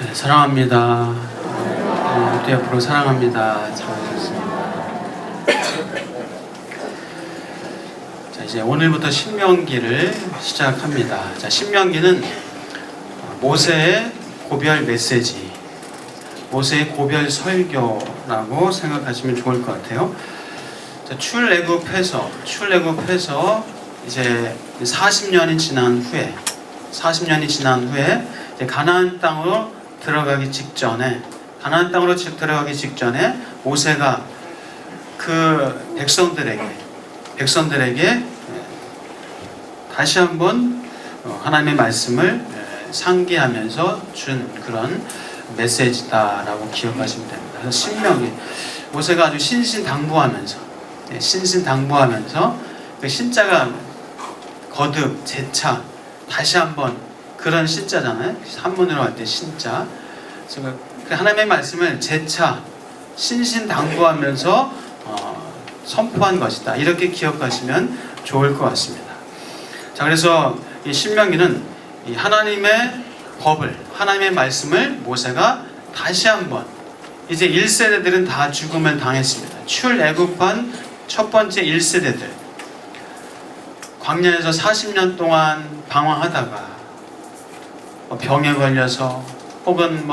네, 사랑합니다. 우리 앞으로 사랑합니다. 잘하셨습니다. 자, 이제 오늘부터 신명기를 시작합니다. 자, 신명기는 모세의 고별 메시지, 모세의 고별 설교라고 생각하시면 좋을 것 같아요. 자, 출애굽해서 이제 40년이 지난 후에 이제 가나안 땅으로 들어가기 직전에 모세가 그 백성들에게 다시 한번 하나님의 말씀을 상기하면서 준 그런 메시지다라고 기억하시면 됩니다. 그래서 신명기, 모세가 아주 신신당부하면서 그 신자가 거듭, 재차, 다시 한번 그런 신자잖아요. 한문으로 할 때 신자. 그래서 하나님의 말씀을 재차 신신당부하면서 선포한 것이다. 이렇게 기억하시면 좋을 것 같습니다. 자, 그래서 이 신명기는 이 하나님의 법을, 하나님의 말씀을 모세가 다시 한번, 이제 1세대들은 다 죽음을 당했습니다. 출애굽한 첫 번째 1세대들, 광야에서 40년 동안 방황하다가 병에 걸려서 혹은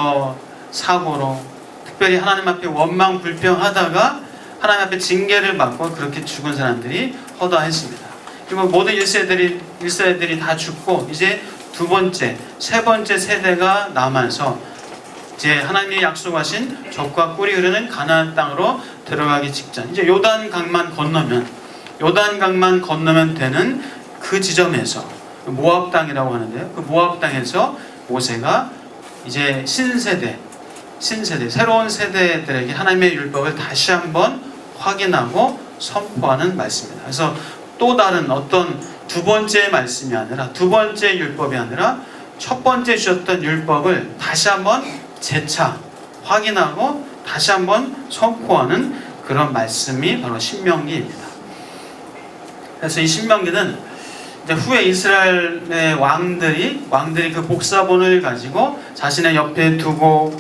사고로 특별히 하나님 앞에 원망 불평하다가 하나님 앞에 징계를 받고 그렇게 죽은 사람들이 허다했습니다. 그리고 모든 1세대들이 다 죽고 이제 두 번째, 세 번째 세대가 남아서 이제 하나님이 약속하신 젖과 꿀이 흐르는 가나안 땅으로 들어가기 직전, 이제 요단강만 건너면 되는 그 지점에서 모압 땅이라고 하는데요. 그 모압 땅에서 모세가 이제 신세대, 새로운 세대들에게 하나님의 율법을 다시 한번 확인하고 선포하는 말씀입니다. 그래서 또 다른 어떤 두 번째 말씀이 아니라, 두 번째 율법이 아니라 첫 번째 주셨던 율법을 다시 한번 재차 확인하고 다시 한번 선포하는 그런 말씀이 바로 신명기입니다. 그래서 이 신명기는 이제 후에 이스라엘의 왕들이 그 복사본을 가지고 자신의 옆에 두고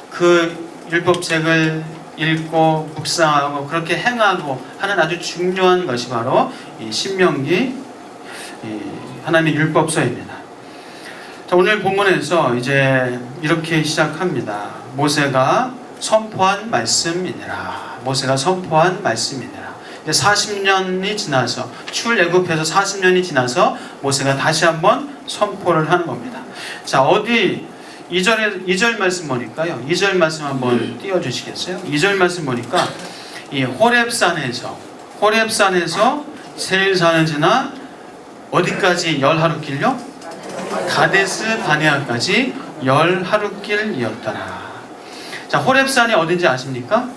그 율법책을 읽고 묵상하고 그렇게 행하고 하는 아주 중요한 것이 바로 이 신명기, 하나님의 율법서입니다. 자, 오늘 본문에서 이제 이렇게 시작합니다. 모세가 선포한 말씀이니라. 40년이 지나서, 출애굽해서 40년이 지나서 모세가 다시 한번 선포를 하는 겁니다. 자, 어디 2절 말씀 보니까요. 2절 말씀 한번 띄워주시겠어요? 2절 말씀 보니까 이 호렙산에서 세일산을 지나 어디까지 10하루길요? 가데스 바네아까지 10하루길이었더라. 자, 호렙산이 어딘지 아십니까?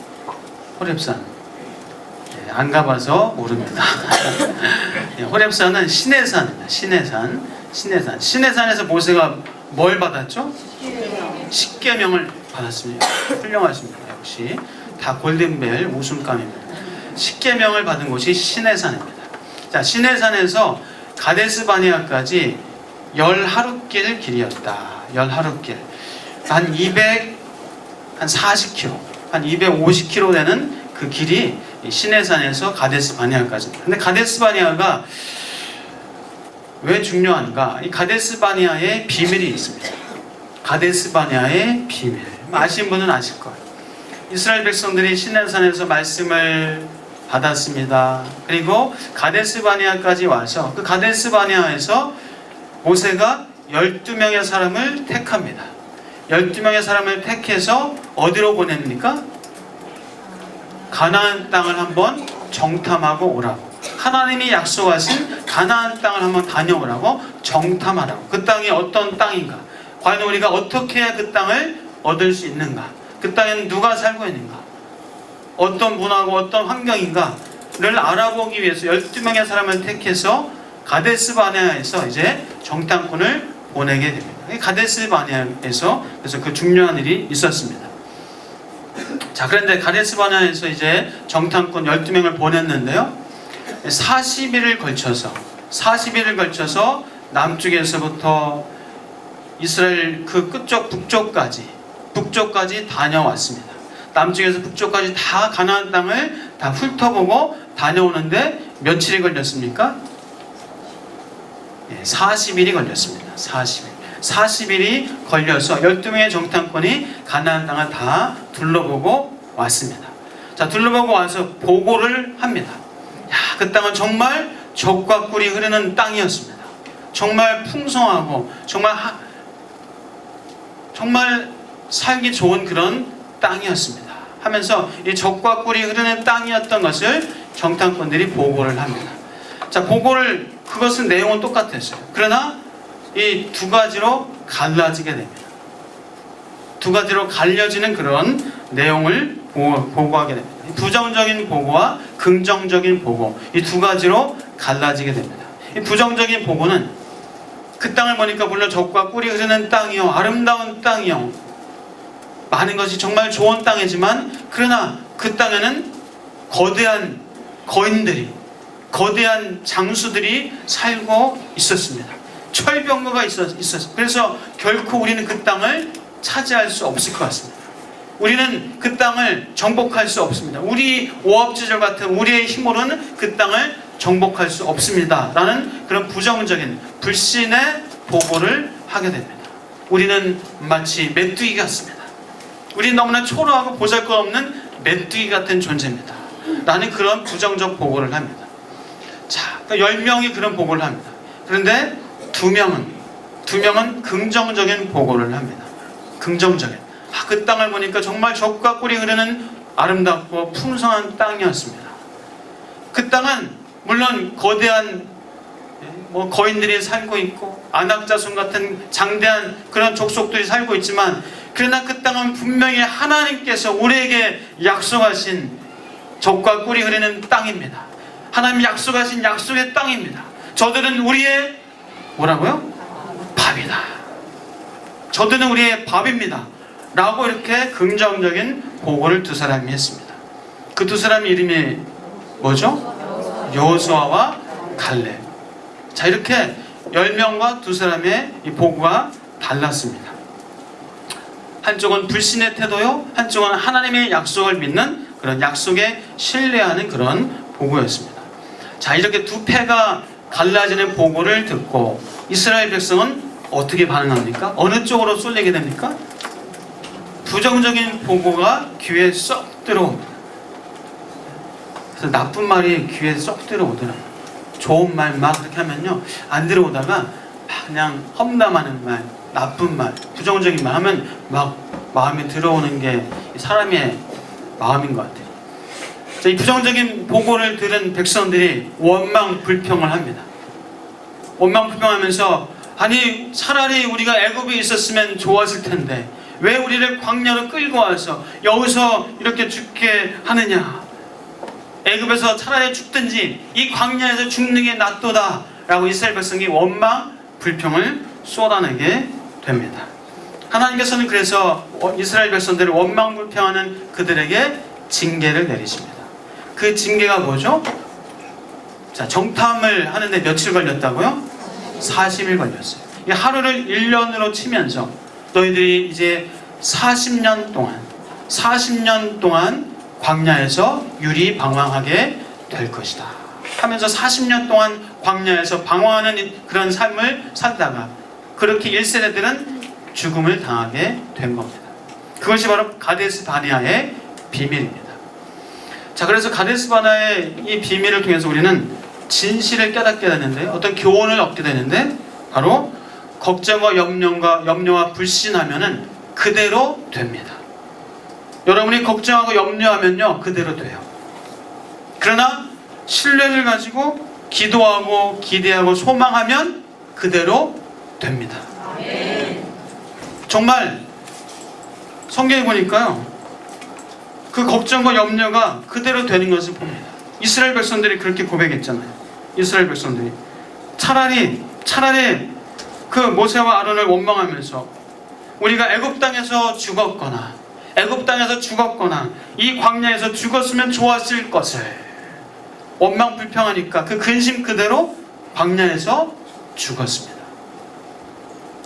호렙산. 안 가봐서 모릅니다. 호렙산은 시내산입니다. 시내산에서 모세가 뭘 받았죠? 십계명을 받았습니다. 훌륭하십니다. 역시 다 골든벨 웃음감입니다. 십계명을 받은 곳이 시내산입니다. 자, 시내산에서 가데스 바네아까지 10하루길 길이었다. 10하루길. 한 240km, 한 250km 되는 그 길이 시내산에서 가데스 바네아까지. 근데 가데스 바네아가 왜 중요한가? 이 가데스 바네아의 비밀이 있습니다. 가데스 바네아의 비밀. 아시는 분은 아실 거예요. 이스라엘 백성들이 시내산에서 말씀을 받았습니다. 그리고 가데스 바네아까지 와서 그 가데스 바네아에서 모세가 12명의 사람을 택합니다. 12명의 사람을 택해서 어디로 보냅니까? 가나안 땅을 한번 정탐하고 오라고. 하나님이 약속하신 가나안 땅을 한번 다녀오라고, 정탐하라고. 그 땅이 어떤 땅인가? 과연 우리가 어떻게 해야 그 땅을 얻을 수 있는가? 그 땅에는 누가 살고 있는가? 어떤 문화고 어떤 환경인가를 알아보기 위해서 12명의 사람을 택해서 가데스 바네아에서 이제 정탐꾼을 보내게 됩니다. 가데스 바네아에서 그래서 그 중요한 일이 있었습니다. 자, 그런데 가데스 바네아에서 이제 정탐꾼 12명을 보냈는데요. 40일을 걸쳐서 남쪽에서부터 이스라엘 그 끝쪽 북쪽까지 다녀왔습니다. 남쪽에서 북쪽까지 다 가나안 땅을 다 훑어보고 다녀오는데 며칠이 걸렸습니까? 40일이 걸렸습니다. 40일이 걸려서 12명의 정탐꾼이 가나안 땅을 다 둘러보고 왔습니다. 자, 둘러보고 와서 보고를 합니다. 야, 그 땅은 정말 젖과 꿀이 흐르는 땅이었습니다. 정말 풍성하고 정말 살기 좋은 그런 땅이었습니다. 하면서 이 젖과 꿀이 흐르는 땅이었던 것을 정탐꾼들이 보고를 합니다. 자, 그것은 내용은 똑같았어요. 그러나 이 두 가지로 갈라지게 됩니다. 두 가지로 갈려지는 그런 내용을 보고하게 됩니다. 부정적인 보고와 긍정적인 보고, 이 두 가지로 갈라지게 됩니다. 이 부정적인 보고는 그 땅을 보니까 물론 젖과 꿀이 흐르는 땅이요, 아름다운 땅이요, 많은 것이 정말 좋은 땅이지만, 그러나 그 땅에는 거대한 거인들이, 거대한 장수들이 살고 있었습니다. 철병거가 있었어요. 그래서 결코 우리는 그 땅을 차지할 수 없을 것 같습니다. 우리는 그 땅을 정복할 수 없습니다. 우리 오합지졸 같은 우리의 힘으로는 그 땅을 정복할 수 없습니다. 라는 그런 부정적인 불신의 보고를 하게 됩니다. 우리는 마치 메뚜기 같습니다. 우리는 너무나 초라하고 보잘것없는 메뚜기 같은 존재입니다. 라는 그런 부정적 보고를 합니다. 자, 10명이 그런 보고를 합니다. 그런데 두 명은 긍정적인 보고를 합니다. 긍정적인. 그 땅을 보니까 정말 젖과 꿀이 흐르는 아름답고 풍성한 땅이었습니다. 그 땅은 물론 거대한 거인들이 살고 있고 안악자손 같은 장대한 그런 족속들이 살고 있지만, 그러나 그 땅은 분명히 하나님께서 우리에게 약속하신 젖과 꿀이 흐르는 땅입니다. 하나님이 약속하신 약속의 땅입니다. 저들은 우리의 뭐라고요? 밥이다. 저들은 우리의 밥입니다. 라고 이렇게 긍정적인 보고를 두 사람이 했습니다. 그 두 사람 이름이 뭐죠? 여호수아와 갈렙. 자, 이렇게 10명과 두 사람의 이 보고가 달랐습니다. 한쪽은 불신의 태도요, 한쪽은 하나님의 약속을 믿는 그런 약속에 신뢰하는 그런 보고였습니다. 자, 이렇게 두 패가 갈라지는 보고를 듣고 이스라엘 백성은 어떻게 반응합니까? 어느 쪽으로 쏠리게 됩니까? 부정적인 보고가 귀에 쏙 들어옵니다. 그래서 나쁜 말이 귀에 쏙 들어오더라고요. 좋은 말 막 그렇게 하면요, 안 들어오다가 막 그냥 험담하는 말, 나쁜 말, 부정적인 말 하면 막 마음에 들어오는 게 사람의 마음인 것 같아요. 자, 이 부정적인 보고를 들은 백성들이 원망 불평을 합니다. 원망 불평하면서, 아니 차라리 우리가 애굽에 있었으면 좋았을 텐데 왜 우리를 광야로 끌고 와서 여기서 이렇게 죽게 하느냐, 애굽에서 차라리 죽든지 이 광야에서 죽는 게 낫도다 라고 이스라엘 백성이 원망 불평을 쏟아내게 됩니다. 하나님께서는 그래서 이스라엘 백성들을 원망 불평하는 그들에게 징계를 내리십니다. 그 징계가 뭐죠? 자, 정탐을 하는데 며칠 걸렸다고요? 40일 걸렸어요. 이 하루를 1년으로 치면서 너희들이 이제 40년 동안 광야에서 유리방황하게 될 것이다 하면서 40년 동안 광야에서 방황하는 그런 삶을 살다가 그렇게 1세대들은 죽음을 당하게 된 겁니다. 그것이 바로 가데스 바네아의 비밀입니다. 자, 그래서 가데스 바네아의 이 비밀을 통해서 우리는 진실을 깨닫게 되는데, 어떤 교훈을 얻게 되는데, 바로 걱정과 염려와 불신하면은 그대로 됩니다. 여러분이 걱정하고 염려하면요, 그대로 돼요. 그러나 신뢰를 가지고 기도하고 기대하고 소망하면 그대로 됩니다. 정말 성경에 보니까요, 그 걱정과 염려가 그대로 되는 것을 봅니다. 이스라엘 백성들이 그렇게 고백했잖아요. 이스라엘 백성들이 차라리 그 모세와 아론을 원망하면서 우리가 애굽 땅에서 죽었거나 이 광야에서 죽었으면 좋았을 것을 원망 불평하니까 그 근심 그대로 광야에서 죽었습니다.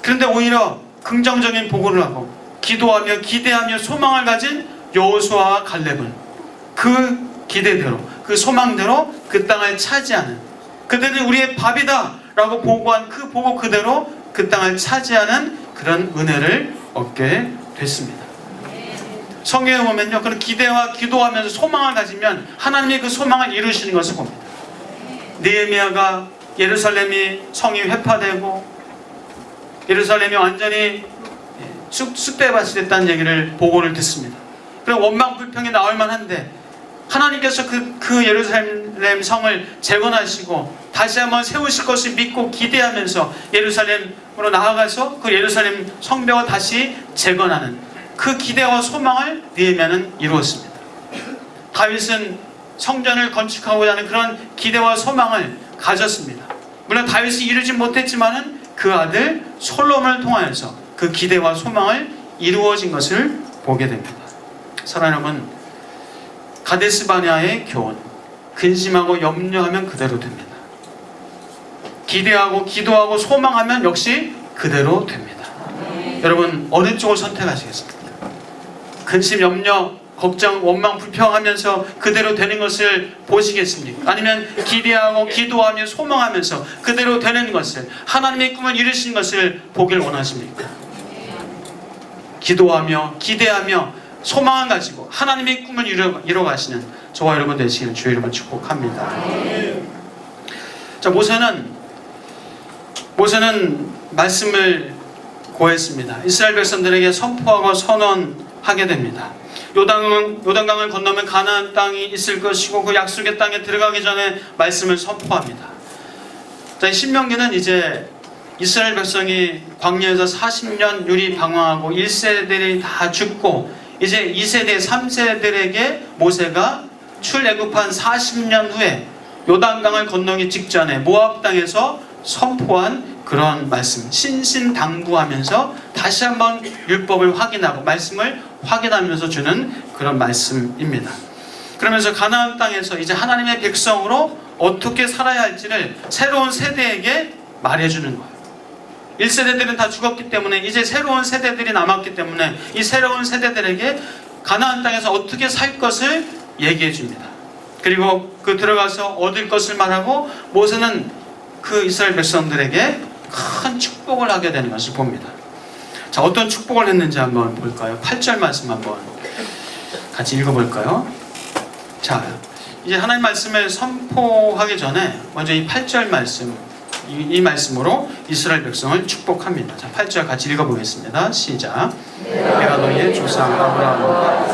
그런데 오히려 긍정적인 보고를 하고 기도하며 기대하며 소망을 가진 여호수아와 갈렙은 그 기대대로 그 소망대로 그 땅을 차지하는, 그들은 우리의 밥이다 라고 보고한 그 보고 그대로 그 땅을 차지하는 그런 은혜를 얻게 됐습니다. 성경에 보면요, 그런 기대와 기도하면서 소망을 가지면 하나님이 그 소망을 이루시는 것을 봅니다. 느헤미야가 예루살렘이 성이 회파되고 예루살렘이 완전히 쑥대밭이 됐다는 얘기를 보고를 듣습니다. 그리고 원망 불평이 나올 만한데 하나님께서 그 예루살렘 성을 재건하시고 다시 한번 세우실 것을 믿고 기대하면서 예루살렘으로 나아가서 그 예루살렘 성벽을 다시 재건하는 그 기대와 소망을 느헤미야는 이루었습니다. 다윗은 성전을 건축하고자 하는 그런 기대와 소망을 가졌습니다. 물론 다윗이 이루지 못했지만은 그 아들 솔로몬을 통하여서 그 기대와 소망을 이루어진 것을 보게 됩니다. 사랑하는 여러분, 가데스 바네아의 교훈, 근심하고 염려하면 그대로 됩니다. 기대하고 기도하고 소망하면 역시 그대로 됩니다. 여러분, 어느 쪽을 선택하시겠습니까? 근심, 염려, 걱정, 원망, 불평하면서 그대로 되는 것을 보시겠습니까? 아니면 기대하고 기도하며 소망하면서 그대로 되는 것을, 하나님의 꿈을 이루신 것을 보길 원하십니까? 기도하며 기대하며 소망을 가지고 하나님의 꿈을 이뤄가시는 저와 여러분 되시기를 주의 이름으로 축복합니다. 자, 모세는 말씀을 고했습니다. 이스라엘 백성들에게 선포하고 선언하게 됩니다. 요단강을 건너면 가나안 땅이 있을 것이고 그 약속의 땅에 들어가기 전에 말씀을 선포합니다. 자, 신명기는 이제 이스라엘 백성이 광야에서 40년 유리 방황하고 1세들이 다 죽고 이제 2세대, 3세들에게 모세가 출애굽한 40년 후에 요단강을 건너기 직전에 모압 땅에서 선포한 그런 말씀, 신신당부하면서 다시 한번 율법을 확인하고 말씀을 확인하면서 주는 그런 말씀입니다. 그러면서 가나안 땅에서 이제 하나님의 백성으로 어떻게 살아야 할지를 새로운 세대에게 말해주는 거예요. 1세대들은 다 죽었기 때문에 이제 새로운 세대들이 남았기 때문에 이 새로운 세대들에게 가나안 땅에서 어떻게 살 것을 얘기해 줍니다. 그리고 그 들어가서 얻을 것을 말하고 모세는 그 이스라엘 백성들에게 큰 축복을 하게 되는 것을 봅니다. 자, 어떤 축복을 했는지 한번 볼까요? 8절 말씀 한번 같이 읽어볼까요? 자, 이제 하나님 말씀을 선포하기 전에 먼저 이 8절 말씀, 이 말씀으로 이스라엘 백성을 축복합니다. 자, 8절 같이 읽어보겠습니다. 시작. 내가 너희의 조상 아브라함과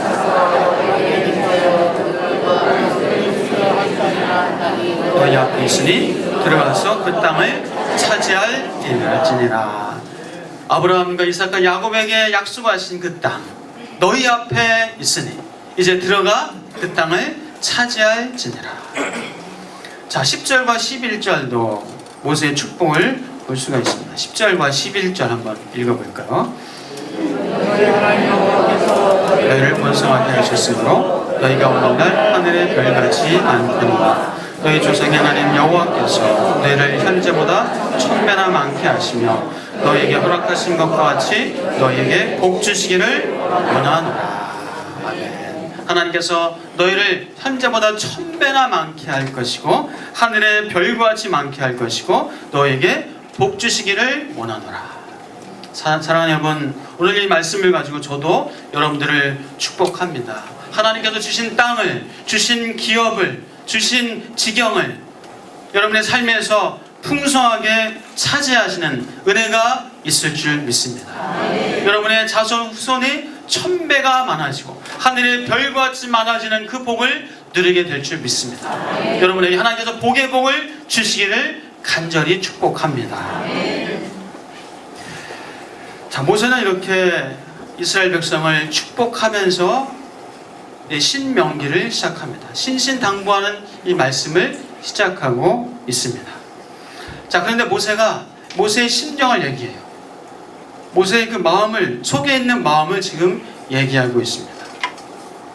너희 앞에 있으니 들어가서 그 땅을 차지할지니라. 아브라함과 이삭과 야곱에게 약속하신 그 땅, 너희 앞에 있으니 이제 들어가 그 땅을 차지할지니라. 자, 10절과 11절도 모세의 축복을 볼 수가 있습니다. 10절과 11절 한번 읽어볼까요? 너희를 번성하게 하셨으므로 너희가 오늘날 하늘의 별같이 많거니와 너희 조상의 하나님 여호와께서 너희를 현재보다 1000배나 많게 하시며 너희에게 허락하신 것과 같이 너희에게 복 주시기를 원하노라. 아멘. 하나님께서 너희를 현재보다 1000배나 많게 할 것이고 하늘의 별과 같이 많게 할 것이고 너희에게 복 주시기를 원하노라. 사랑하는 여러분, 오늘 이 말씀을 가지고 저도 여러분들을 축복합니다. 하나님께서 주신 땅을, 주신 기업을, 주신 지경을 여러분의 삶에서 풍성하게 차지하시는 은혜가 있을 줄 믿습니다. 여러분의 자손 후손이 1000배가 많아지고 하늘의 별과 같이 많아지는 그 복을 누리게 될 줄 믿습니다. 여러분에게 하나님께서 복의 복을 주시기를 간절히 축복합니다. 자, 모세는 이렇게 이스라엘 백성을 축복하면서 신명기를 시작합니다. 신신당부하는 이 말씀을 시작하고 있습니다. 자, 그런데 모세의 심정을 얘기해요. 모세의 그 마음을, 속에 있는 마음을 지금 얘기하고 있습니다.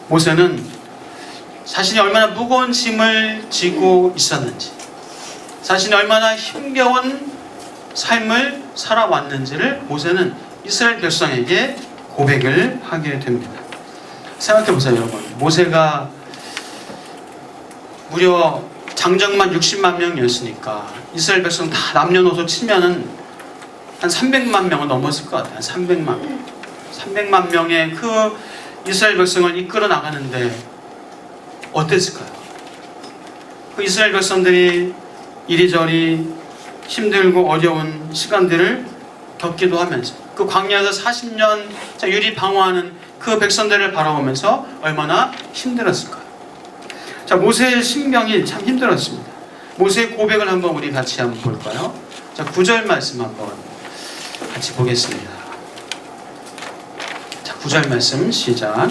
모세는 자신이 얼마나 무거운 짐을 지고 있었는지, 자신이 얼마나 힘겨운 삶을 살아왔는지를 모세는 이스라엘 백성에게 고백을 하게 됩니다. 생각해보세요, 여러분. 모세가 무려 장정만 60만 명이었으니까 이스라엘 백성 다 남녀노소 치면은 한 300만 명은 넘었을 것 같아요. 300만 명의 그 이스라엘 백성을 이끌어 나가는데 어땠을까요? 그 이스라엘 백성들이 이리저리 힘들고 어려운 시간들을 겪기도 하면서 그 광야에서 40년 유리방어하는 그 백성들을 바라보면서 얼마나 힘들었을까요? 자, 모세의 심경이 참 힘들었습니다. 모세의 고백을 한번 우리 같이 한번 볼까요? 자, 9절 말씀 한번 같이 보겠습니다. 자, 9절 말씀 시작.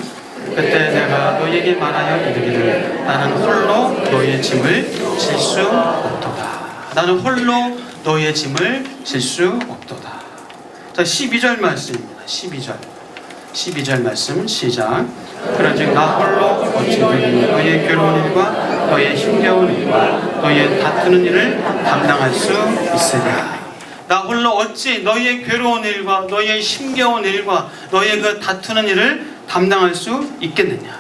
그때 내가 너에게 말하여 이르기를 나는 홀로 너의 짐을 질 수 없도다. 나는 홀로 너의 짐을 질 수 없도다. 자, 12절 말씀입니다. 12절 말씀 시작. 그런즉 나 홀로 어찌 너의 괴로운 일과 너의 힘겨운 일과 너의 다투는 일을 감당할 수 있으랴. 나 홀로 어찌 너의 괴로운 일과 너의 힘겨운 일과 너의 그 다투는 일을 감당할 수 있겠느냐.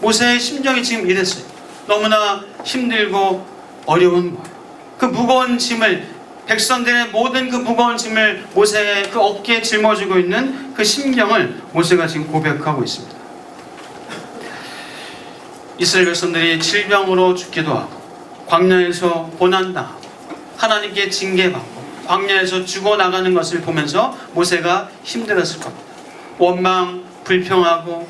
모세의 심정이 지금 이랬어요. 너무나 힘들고 어려운 거예요. 그 무거운 짐을, 백성들의 모든 그 무거운 짐을 모세의 그 어깨에 짊어지고 있는 그 심경을 모세가 지금 고백하고 있습니다. 이스라엘 백성들이 질병으로 죽기도 하고 광야에서 고난당하고 하나님께 징계받고 광야에서 죽어나가는 것을 보면서 모세가 힘들었을 겁니다. 원망, 불평하고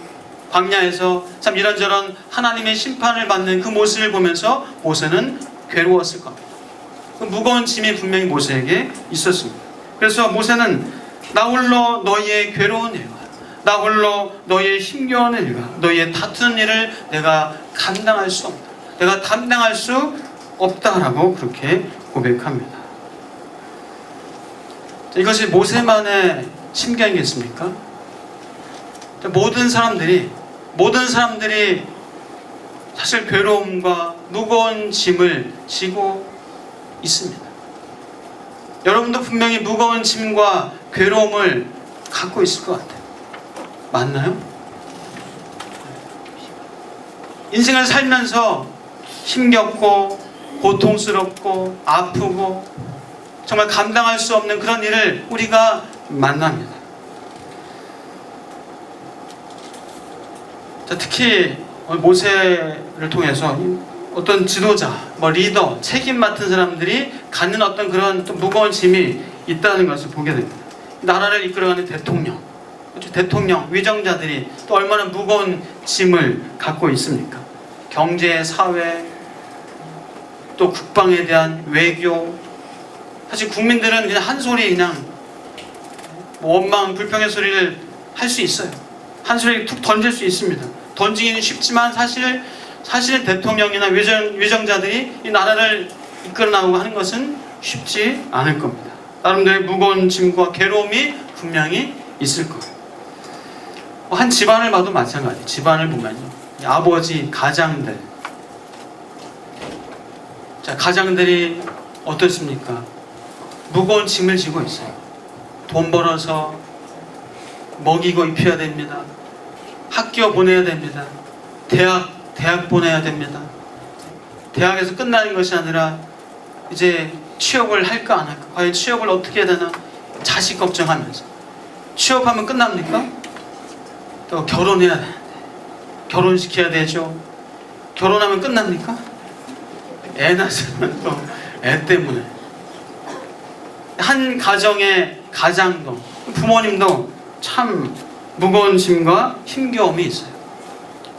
광야에서 참 이런저런 하나님의 심판을 받는 그 모습을 보면서 모세는 괴로웠을 겁니다. 그 무거운 짐이 분명히 모세에게 있었습니다. 그래서 모세는 나 홀로 너희의 괴로운 일과 나 홀로 너희의 힘겨운 일과 너희의 다투는 일을 내가 감당할 수 없다. 내가 감당할 수 없다라고 그렇게 고백합니다. 이것이 모세만의 심경이겠습니까? 모든 사람들이 사실 괴로움과 무거운 짐을 지고 있습니다. 여러분도 분명히 무거운 짐과 괴로움을 갖고 있을 것 같아요. 맞나요? 인생을 살면서 힘겹고 고통스럽고 아프고 정말 감당할 수 없는 그런 일을 우리가 만납니다. 자, 특히 모세를 통해서 어떤 지도자, 리더, 책임 맡은 사람들이 갖는 어떤 그런 또 무거운 짐이 있다는 것을 보게 됩니다. 나라를 이끌어가는 대통령, 위정자들이 또 얼마나 무거운 짐을 갖고 있습니까? 경제, 사회, 또 국방에 대한 외교. 사실 국민들은 그냥 한 소리 그냥 원망, 불평의 소리를 할 수 있어요. 한 소리 툭 던질 수 있습니다. 던지기는 쉽지만 사실 대통령이나 위정자들이 이 나라를 이끌어 나가고 하는 것은 쉽지 않을 겁니다. 나름대로의 무거운 짐과 괴로움이 분명히 있을 거예요. 한 집안을 봐도 마찬가지. 집안을 보면요, 아버지, 가장들. 자, 가장들이 어떻습니까? 무거운 짐을 지고 있어요. 돈 벌어서 먹이고 입혀야 됩니다. 학교 보내야 됩니다. 대학 보내야 됩니다. 대학에서 끝나는 것이 아니라 이제 취업을 할까 안 할까, 과연 취업을 어떻게 해야 되나, 자식 걱정하면서. 취업하면 끝납니까? 또 결혼해야 되는데 결혼시켜야 되죠. 결혼하면 끝납니까? 애 낳으면 또 애 때문에. 한 가정의 가장도, 부모님도 참 무거운 짐과 힘겨움이 있어요.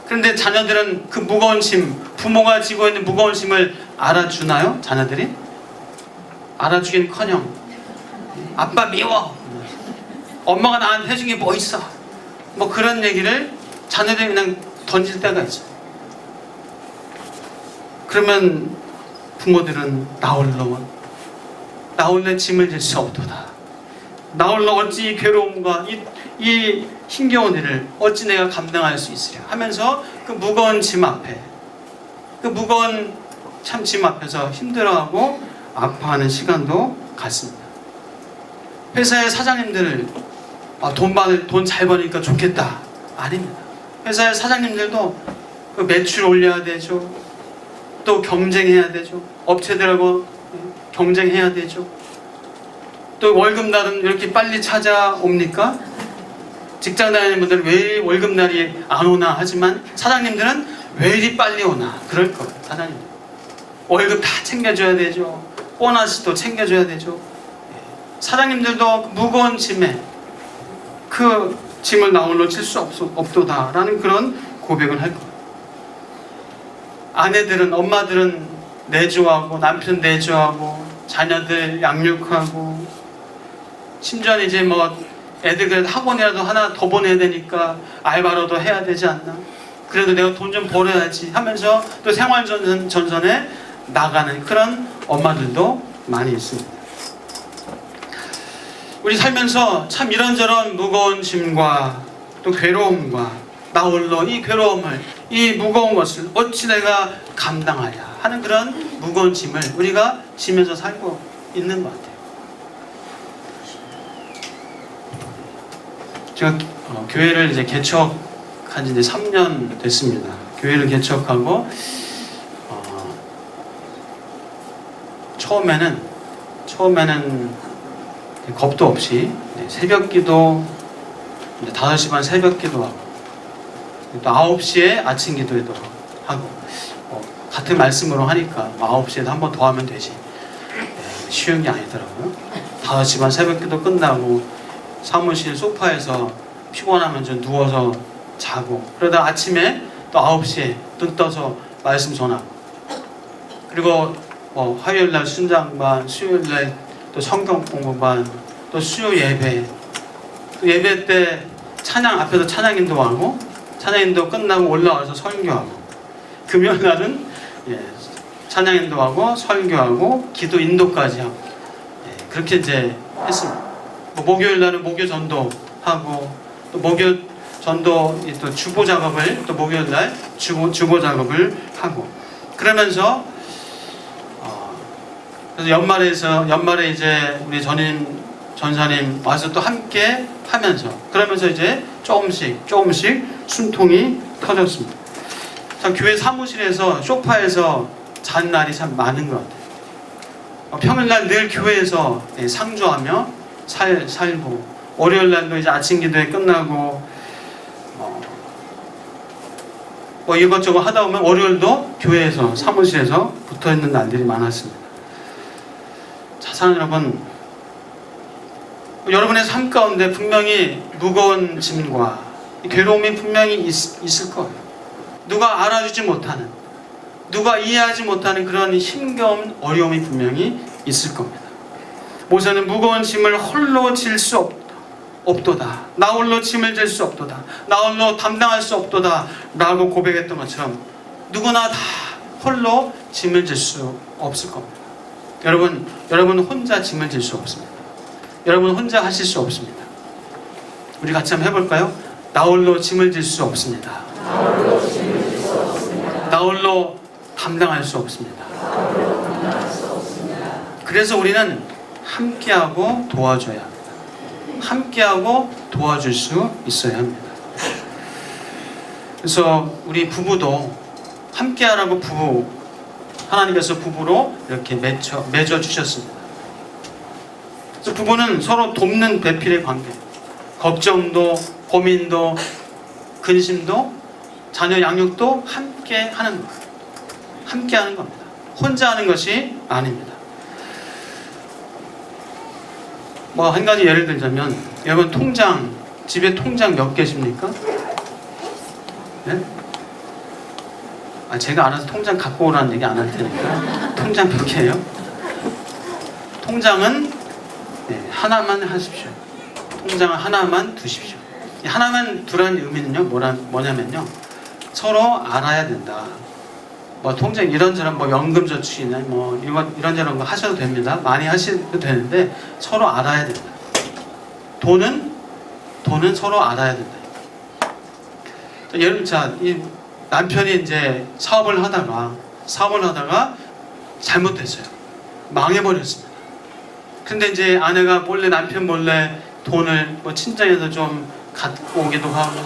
그런데 자녀들은 그 무거운 짐, 부모가 지고 있는 무거운 짐을 알아주나요? 자녀들이? 알아주긴커녕 아빠 미워, 엄마가 나한테 해준 게 뭐 있어, 뭐 그런 얘기를 자녀들이 그냥 던질 때가 있어요. 그러면 부모들은 나 홀로 짐을 질 수 없도다. 나 홀로 어찌 이 괴로움과 이 힘겨운 일을 어찌 내가 감당할 수 있으랴 하면서 그 무거운 짐 앞에, 그 무거운 참 짐 앞에서 힘들어하고 아파하는 시간도 같습니다. 회사의 사장님들 돈 잘 버니까 좋겠다. 아닙니다. 회사의 사장님들도 그 매출 올려야 되죠. 또 경쟁해야 되죠. 업체들하고 경쟁해야 되죠. 또 월급날은 이렇게 빨리 찾아옵니까? 직장 다니는 분들은 왜 월급날이 안 오나 하지만 사장님들은 왜 이리 빨리 오나 그럴 거예요. 사장님 월급 다 챙겨줘야 되죠. 보너스도 챙겨줘야 되죠. 사장님들도 무거운 짐에 그 짐을 나 홀로 칠 수 없도다라는 그런 고백을 할 거예요. 아내들은, 엄마들은 내조하고 남편 내조하고 자녀들 양육하고 심지어 이제 뭐 애들 그래도 학원이라도 하나 더 보내야 되니까 알바로도 해야 되지 않나? 그래도 내가 돈 좀 벌어야지 하면서 또 생활전선에 나가는 그런 엄마들도 많이 있습니다. 우리 살면서 참 이런저런 무거운 짐과 또 괴로움과 나 홀로 이 괴로움을, 이 무거운 것을 어찌 내가 감당하랴 하는 그런 무거운 짐을 우리가 지면서 살고 있는 것 같아요. 제가 교회를 이제 개척한 지 이제 3년 됐습니다. 교회를 개척하고 처음에는 겁도 없이 새벽기도 5시 반 새벽기도하고 또 9시에 아침 기도도 하고 같은 말씀으로 하니까 9시에도 한 번 더 하면 되지 쉬운 게 아니더라고요. 5시 반 새벽기도 끝나고 사무실 소파에서 피곤하면 좀 누워서 자고 그러다 아침에 또 9시에 눈 떠서 말씀 전하고 그리고 화요일날 순장반, 수요일날 또 성경 공부반, 또 수요 예배, 또 예배 때 찬양 앞에서 찬양 인도하고 찬양 인도 끝나고 올라와서 설교하고 금요일날은 찬양 인도하고 설교하고 기도 인도까지 하고 그렇게 이제 했습니다. 목요일날은 목요 전도하고 또 목요 전도 또 주보 작업을 또 목요일날 주보 작업을 하고 그러면서 그래서 연말에 이제 우리 전사님 와서 또 함께 하면서 그러면서 이제 조금씩 숨통이 터졌습니다. 참 교회 사무실에서 소파에서 잔 날이 참 많은 것 같아요. 평일날 늘 교회에서 상주하며 살고 월요일날도 이제 아침 기도회 끝나고 이것저것 하다 보면 월요일도 교회에서 사무실에서 붙어있는 날들이 많았습니다. 사랑하는 여러분, 여러분의 삶 가운데 분명히 무거운 짐과 괴로움이 분명히 있을 거예요. 누가 알아주지 못하는, 누가 이해하지 못하는 그런 힘겨운 어려움이 분명히 있을 겁니다. 모세는 무거운 짐을 홀로 질 수 없도다. 나 홀로 짐을 질 수 없도다. 나 홀로 담당할 수 없도다. 라고 고백했던 것처럼 누구나 다 홀로 짐을 질 수 없을 겁니다. 여러분 혼자 짐을 질 수 없습니다. 여러분 혼자 하실 수 없습니다. 우리 같이 한번 해볼까요? 나 홀로 짐을 질 수 없습니다. 나 홀로 담당할 수 없습니다. 그래서 우리는 함께하고 도와줘야 합니다. 함께하고 도와줄 수 있어야 합니다. 그래서 우리 부부도 함께하라고 하나님께서 부부로 이렇게 맺어 주셨습니다. 그래서 부부는 서로 돕는 배필의 관계, 걱정도, 고민도, 근심도, 자녀 양육도 함께 하는 것, 함께 하는 겁니다. 혼자 하는 것이 아닙니다. 한 가지 예를 들자면, 여러분 집에 통장 몇 개십니까? 네? 제가 알아서 통장 갖고 오라는 얘기 안 할 테니까 통장 몇 개예요? 통장은 하나만 하십시오. 통장은 하나만 두십시오. 하나만 두라는 의미는요 뭐냐면요 서로 알아야 된다. 통장 이런저런 연금저축이나 이런저런 거 하셔도 됩니다. 많이 하셔도 되는데 서로 알아야 된다. 돈은 서로 알아야 된다. 예를 들자 남편이 이제 사업을 하다가 잘못됐어요. 망해버렸습니다. 근데 이제 아내가 남편 몰래 돈을 뭐 친정에서 좀 갖고 오기도 하고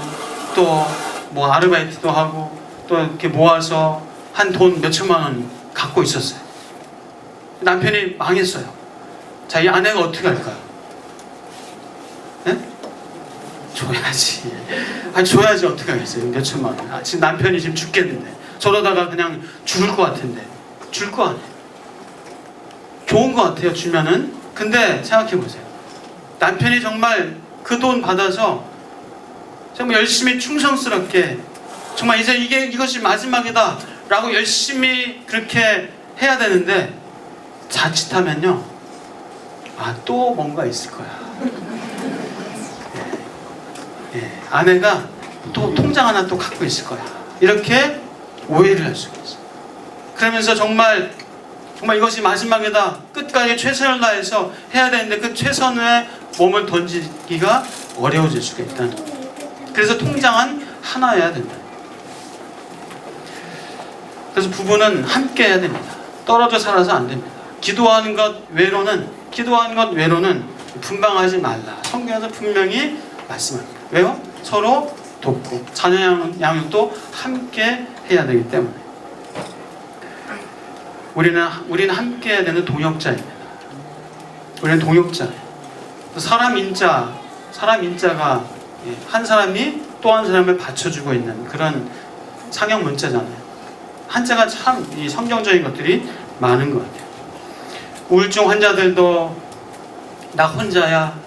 또 뭐 아르바이트도 하고 또 이렇게 모아서 한 돈 몇천만 원 갖고 있었어요. 남편이 망했어요. 자, 이 아내가 어떻게 할까요? 네? 줘야지. 아니, 줘야지 어떻게 하겠어요? 몇천만 원. 아, 지금 남편이 지금 죽겠는데. 저러다가 그냥 죽을 것 같은데. 줄 거 아니에요. 좋은 것 같아요, 주면은. 근데 생각해보세요. 남편이 정말 그 돈 받아서 정말 열심히 충성스럽게 정말 이제 이것이 마지막이다 라고 열심히 그렇게 해야 되는데 자칫하면요, 아, 또 뭔가 있을 거야. 아내가 또 통장 하나 또 갖고 있을 거야. 이렇게 오해를 할 수가 있어요. 그러면서 정말 이것이 마지막이다, 끝까지 최선을 다해서 해야 되는데 그 최선의 몸을 던지기가 어려워질 수가 있다는 거예요. 그래서 통장은 하나여야 된다. 그래서 부부는 함께 해야 됩니다. 떨어져 살아서 안 됩니다. 기도하는 것 외로는 분방하지 말라. 성경에서 분명히 말씀합니다. 왜요? 서로 돕고 자녀 양육도 함께 해야 되기 때문에 우리는 함께 해야 되는 동역자입니다. 우리는 동역자예요. 사람 인자가 한 사람이 또 한 사람을 받쳐주고 있는 그런 상형 문자잖아요. 한자가 참 이 성경적인 것들이 많은 것 같아요. 우울증 환자들도 나 혼자야,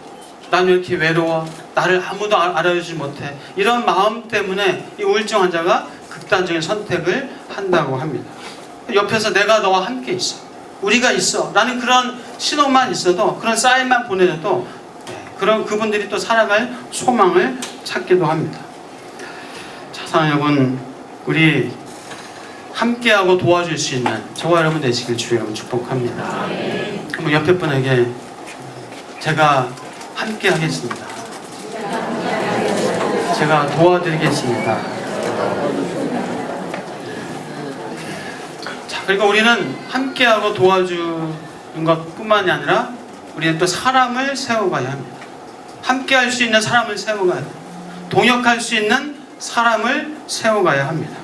난 왜 이렇게 외로워, 나를 아무도 알아주지 못해, 이런 마음 때문에 이 우울증 환자가 극단적인 선택을 한다고 합니다. 옆에서 내가 너와 함께 있어, 우리가 있어 라는 그런 신호만 있어도, 그런 사인만 보내줘도 그런 그분들이 또 살아갈 소망을 찾기도 합니다. 자, 사랑하는 여러분, 우리 함께하고 도와줄 수 있는 저와 여러분 되시길 주의 여러분 축복합니다. 한번 옆에 분에게 제가 함께 하겠습니다. 제가 도와드리겠습니다. 자, 그리고 우리는 함께하고 도와주는 것뿐만이 아니라 우리는 또 사람을 세워가야 합니다. 함께할 수 있는 사람을 세워가야 합니다. 동역할 수 있는 사람을 세워가야 합니다.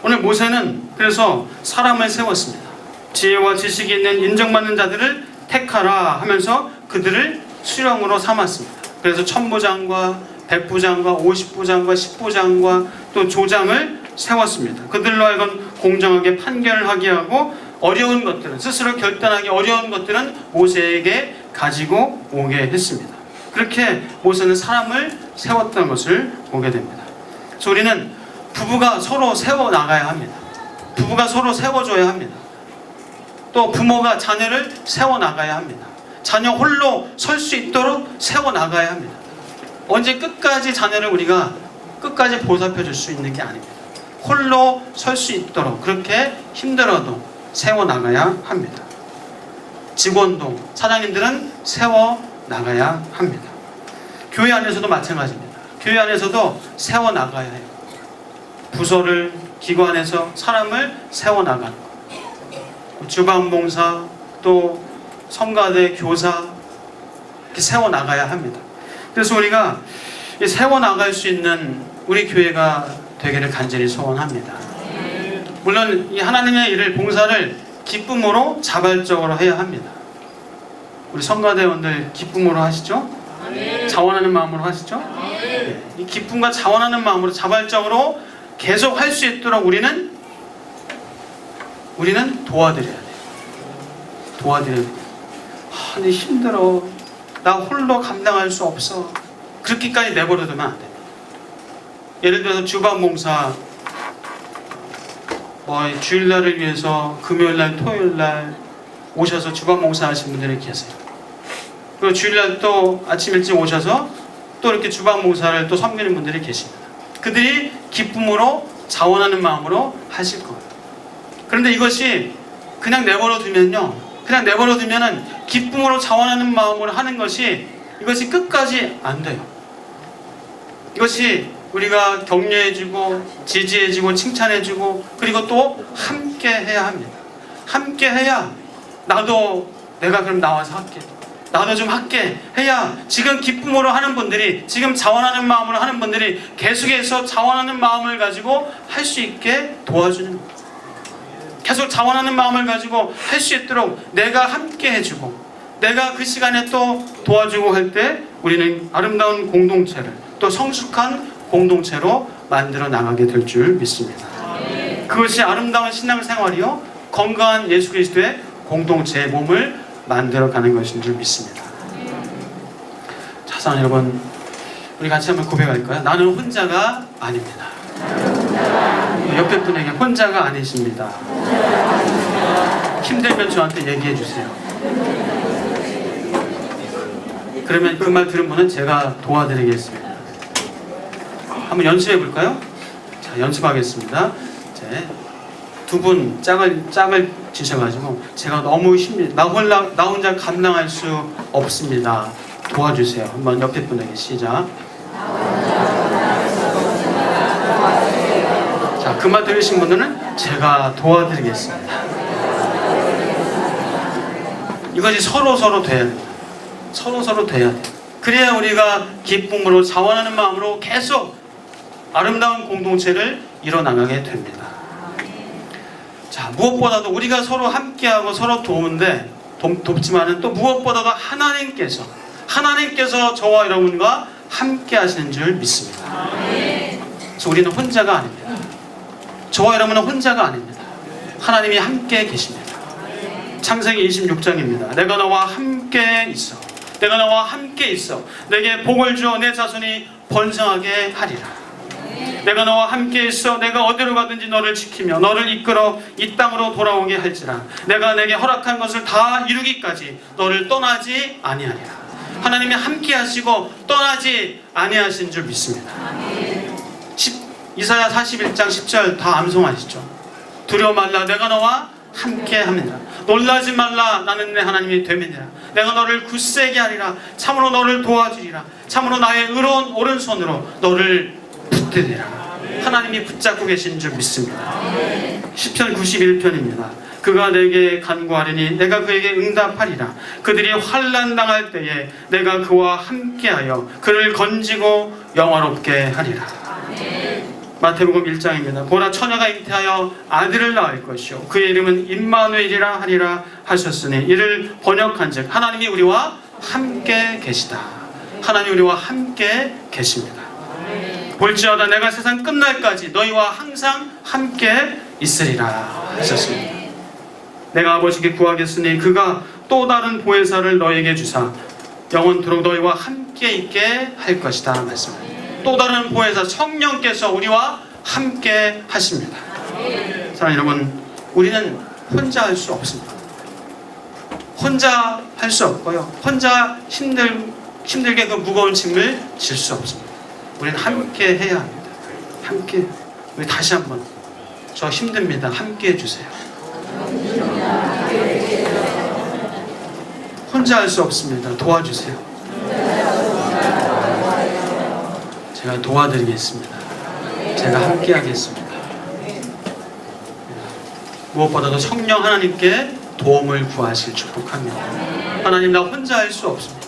오늘 모세는 그래서 사람을 세웠습니다. 지혜와 지식이 있는 인정받는 자들을 택하라 하면서 그들을 수령으로 삼았습니다. 그래서 천부장과 백부장과 50부장과 10부장과 또 조장을 세웠습니다. 그들로 하여금 공정하게 판결을 하게 하고 어려운 것들은, 스스로 결단하기 어려운 것들은 모세에게 가지고 오게 했습니다. 그렇게 모세는 사람을 세웠던 것을 보게 됩니다. 그래서 우리는 부부가 서로 세워나가야 합니다. 부부가 서로 세워줘야 합니다. 또 부모가 자녀를 세워나가야 합니다. 자녀 홀로 설 수 있도록 세워나가야 합니다. 언제 끝까지 자녀를 우리가 끝까지 보살펴 줄 수 있는 게 아닙니다. 홀로 설 수 있도록 그렇게 힘들어도 세워나가야 합니다. 직원도, 사장님들은 세워나가야 합니다. 교회 안에서도 마찬가지입니다. 교회 안에서도 세워나가야 해요. 부서를, 기관에서 사람을 세워나가는 것. 주방봉사, 또 성가대, 교사, 이렇게 세워나가야 합니다. 그래서 우리가 세워나갈 수 있는 우리 교회가 되기를 간절히 소원합니다. 물론 이 하나님의 일을, 봉사를 기쁨으로 자발적으로 해야 합니다. 우리 성가대원들 기쁨으로 하시죠? 자원하는 마음으로 하시죠? 네. 이 기쁨과 자원하는 마음으로 자발적으로 계속 할 수 있도록 우리는 도와드려야 돼요. 도와드려야 돼요. 근데 힘들어, 나 홀로 감당할 수 없어, 그렇게까지 내버려두면 안 돼요. 예를 들어서 주방봉사, 주일날을 위해서 금요일날, 토요일날 오셔서 주방봉사 하시는 분들이 계세요. 그리고 주일날 또 아침 일찍 오셔서 또 이렇게 주방봉사를 또 섬기는 분들이 계십니다. 그들이 기쁨으로 자원하는 마음으로 하실 거예요. 그런데 이것이 그냥 내버려두면은 기쁨으로 자원하는 마음으로 하는 것이, 이것이 끝까지 안 돼요. 이것이 우리가 격려해주고 지지해주고 칭찬해주고 그리고 또 함께 해야 합니다. 함께 해야 내가 그럼 나와서 할게, 나도 좀 할게 해야 지금 기쁨으로 하는 분들이, 지금 자원하는 마음으로 하는 분들이 계속해서 자원하는 마음을 가지고 할 수 있게 도와주는 거예요. 계속 자원하는 마음을 가지고 할 수 있도록 내가 함께 해주고, 내가 그 시간에 또 도와주고 할 때 우리는 아름다운 공동체를, 또 성숙한 공동체로 만들어 나가게 될 줄 믿습니다. 그것이 아름다운 신앙생활이요, 건강한 예수 그리스도의 공동체의 몸을 만들어가는 것인 줄 믿습니다. 자, 사랑하는 여러분, 우리 같이 한번 고백할까요? 나는 혼자가 아닙니다. 옆에 분에게 혼자가 아니십니다. 힘들면 저한테 얘기해 주세요. 그러면 그 말 들은 분은 제가 도와드리겠습니다. 한번 연습해 볼까요? 자, 연습하겠습니다. 두 분 짝을 지셔가지고, 제가 너무 힘이 나 혼자 감당할 수 없습니다. 도와주세요. 한번 옆에 분에게 시작. 자, 그 말 들으신 분들은 제가 도와드리겠습니다. 이것이 서로 돼야 돼요. 서로 돼야 돼요. 그래야 우리가 기쁨으로 자원하는 마음으로 계속 아름다운 공동체를 이뤄나가게 됩니다. 자, 무엇보다도 우리가 서로 함께하고 서로 돕지만은 또 무엇보다도 하나님께서 저와 여러분과 함께 하시는 줄 믿습니다. 그래서 우리는 혼자가 아닙니다. 저와 여러분은 혼자가 아닙니다. 하나님이 함께 계십니다. 창세기 26장입니다. 내가 너와 함께 있어. 내가 너와 함께 있어. 내게 복을 주어 내 자손이 번성하게 하리라. 내가 너와 함께 있어. 내가 어디로 가든지 너를 지키며 너를 이끌어 이 땅으로 돌아오게 할지라. 내가 내게 허락한 것을 다 이루기까지 너를 떠나지 아니하리라. 하나님이 함께 하시고 떠나지 아니하신 줄 믿습니다. 이사야 41장 10절 다 암송하시죠. 두려워 말라, 내가 너와 함께 함이라. 놀라지 말라, 나는 내 하나님이 됨이니라. 내가 너를 굳세게 하리라. 참으로 너를 도와주리라. 참으로 나의 의로운 오른손으로 너를 붙들리라. 하나님이 붙잡고 계신 줄 믿습니다. 시편 91편입니다. 그가 내게 간구하리니 내가 그에게 응답하리라. 그들이 환난 당할 때에 내가 그와 함께하여 그를 건지고 영화롭게 하리라. 마태복음 1장입니다. 보라, 처녀가 잉태하여 아들을 낳을 것이요 그의 이름은 임마누엘이라 하리라 하셨으니, 이를 번역한즉 하나님이 우리와 함께 계시다. 하나님 우리와 함께 계십니다. 볼지어다 내가 세상 끝날까지 너희와 항상 함께 있으리라 하셨습니다. 내가 아버지께 구하겠으니 그가 또 다른 보혜사를 너에게 주사 영원토록 너희와 함께 있게 할 것이다 말씀입니다. 또 다른 보혜사 성령께서 우리와 함께 하십니다. 사랑하는 여러분, 우리는 혼자 할 수 없습니다. 혼자 할 수 없고요, 혼자 힘들게 그 무거운 짐을 질 수 없습니다. 우리는 함께 해야 합니다. 함께. 우리 다시 한번, 저 힘듭니다. 함께 해주세요. 혼자 할 수 없습니다. 도와주세요. 제가 도와드리겠습니다. 제가 함께 하겠습니다. 무엇보다도 성령 하나님께 도움을 구하실 축복합니다. 하나님, 나 혼자 할 수 없습니다.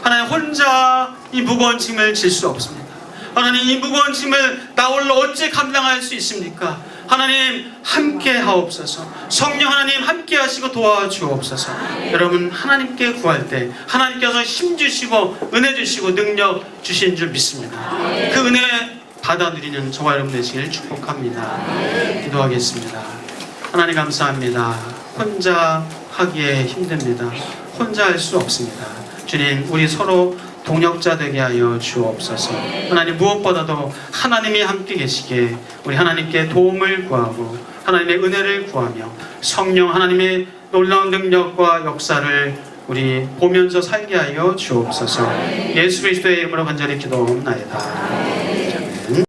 하나님, 혼자 이 무거운 짐을 질 수 없습니다. 하나님, 이 무거운 짐을 나 홀로 어찌 감당할 수 있습니까? 하나님, 함께 하옵소서. 성령 하나님 함께 하시고 도와주옵소서. 여러분, 하나님께 구할 때 하나님께서 힘 주시고 은혜 주시고 능력 주신 줄 믿습니다. 그 은혜 받아 누리는 저와 여러분 되시길 축복합니다. 기도하겠습니다. 하나님, 감사합니다. 혼자 하기에 힘듭니다. 혼자 할 수 없습니다. 주님, 우리 서로 동역자 되게 하여 주옵소서. 하나님, 무엇보다도 하나님이 함께 계시기에 우리 하나님께 도움을 구하고 하나님의 은혜를 구하며 성령 하나님의 놀라운 능력과 역사를 우리 보면서 살게 하여 주옵소서. 예수 그리스도의 이름으로 간절히 기도하옵나이다.